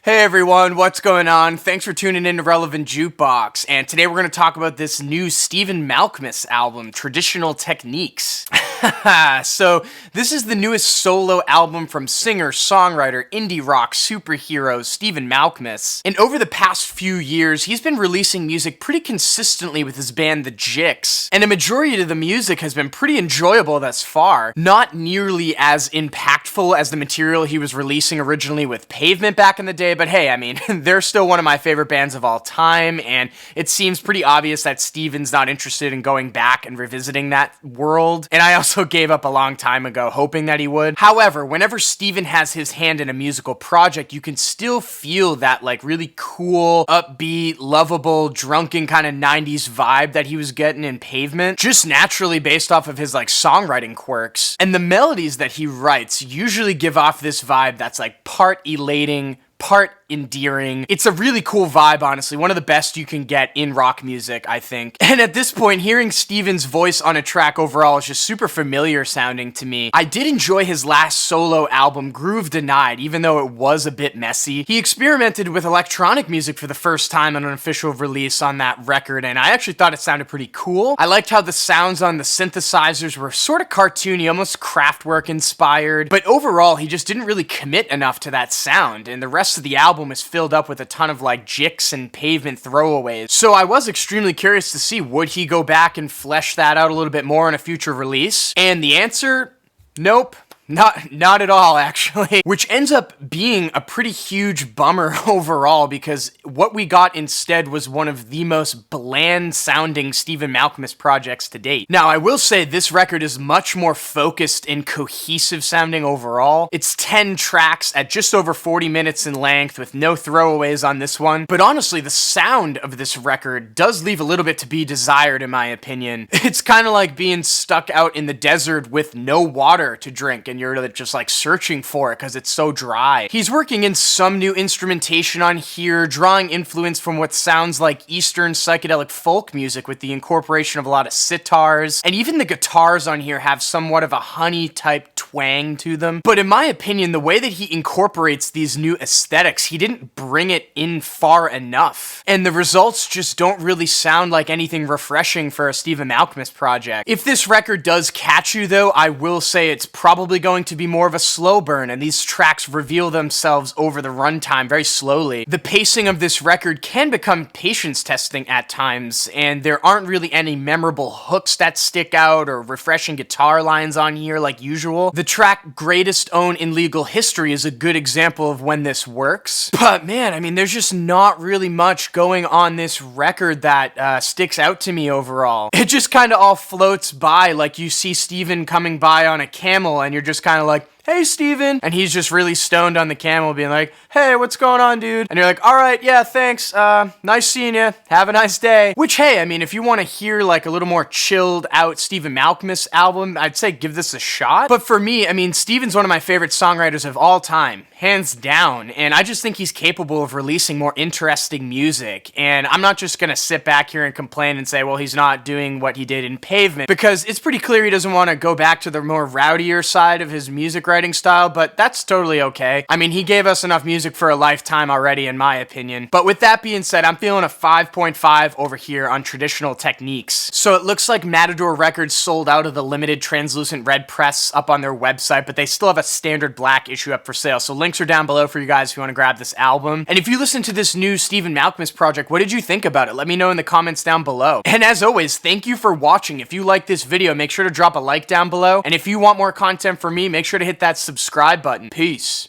Hey everyone, what's going on? Thanks for tuning in to Relevant Jukebox, and today we're going to talk about this new Stephen Malkmus album, Traditional Techniques. So, this is the newest solo album from singer, songwriter, indie rock superhero Stephen Malkmus. And over the past few years, he's been releasing music pretty consistently with his band The Jicks. And a majority of the music has been pretty enjoyable thus far. Not nearly as impactful as the material he was releasing originally with Pavement back in the day, but hey, I mean, they're still one of my favorite bands of all time, and it seems pretty obvious that Stephen's not interested in going back and revisiting that world. And I also gave up a long time ago, hoping that he would. However, whenever Stephen has his hand in a musical project, you can still feel that like really cool, upbeat, lovable, drunken kind of 90s vibe that he was getting in Pavement, just naturally based off of his like songwriting quirks. And the melodies that he writes usually give off this vibe that's like part elating, part endearing. It's a really cool vibe, honestly. One of the best you can get in rock music, I think. And at this point, hearing Stephen's voice on a track overall is just super familiar sounding to me. I did enjoy his last solo album, Groove Denied, even though it was a bit messy. He experimented with electronic music for the first time on an official release on that record, and I actually thought it sounded pretty cool. I liked how the sounds on the synthesizers were sort of cartoony, almost Kraftwerk inspired, but overall, he just didn't really commit enough to that sound, and the rest of the album is filled up with a ton of like Jicks and Pavement throwaways. So I was extremely curious to see, would he go back and flesh that out a little bit more in a future release? And the answer, nope. Not at all, actually. Which ends up being a pretty huge bummer overall, because what we got instead was one of the most bland-sounding Stephen Malkmus projects to date. Now, I will say this record is much more focused and cohesive sounding overall. It's 10 tracks at just over 40 minutes in length, with no throwaways on this one. But honestly, the sound of this record does leave a little bit to be desired, in my opinion. It's kind of like being stuck out in the desert with no water to drink, and you're just like searching for it because it's so dry. He's working in some new instrumentation on here, drawing influence from what sounds like Eastern psychedelic folk music with the incorporation of a lot of sitars, and even the guitars on here have somewhat of a honey type twang to them. But in my opinion, the way that he incorporates these new aesthetics, he didn't bring it in far enough, and the results just don't really sound like anything refreshing for a Stephen Malkmus project. If this record does catch you though, I will say it's probably going to be more of a slow burn, and these tracks reveal themselves over the runtime very slowly. The pacing of this record can become patience testing at times, and there aren't really any memorable hooks that stick out or refreshing guitar lines on here like usual. The track Greatest Own in Legal History is a good example of when this works, but man, I mean, there's just not really much going on this record that sticks out to me overall. It just kind of all floats by, like you see Stephen coming by on a camel and you're just kind of like, hey, Stephen. And he's just really stoned on the camel being like, hey, what's going on, dude? And you're like, all right, yeah, thanks. Nice seeing you. Have a nice day. Which, hey, I mean, if you want to hear like a little more chilled out Stephen Malkmus album, I'd say give this a shot. But for me, I mean, Stephen's one of my favorite songwriters of all time, hands down. And I just think he's capable of releasing more interesting music. And I'm not just going to sit back here and complain and say, well, he's not doing what he did in Pavement, because it's pretty clear he doesn't want to go back to the more rowdier side of his music writing style, but that's totally okay. I mean, he gave us enough music for a lifetime already, in my opinion. But with that being said, I'm feeling a 5.5 over here on Traditional Techniques. So it looks like Matador Records sold out of the limited translucent red press up on their website, but they still have a standard black issue up for sale. So links are down below for you guys if you want to grab this album. And if you listen to this new Stephen Malkmus project, what did you think about it? Let me know in the comments down below. And as always, thank you for watching. If you like this video, make sure to drop a like down below. And if you want more content from me, make sure to hit that subscribe button. Peace.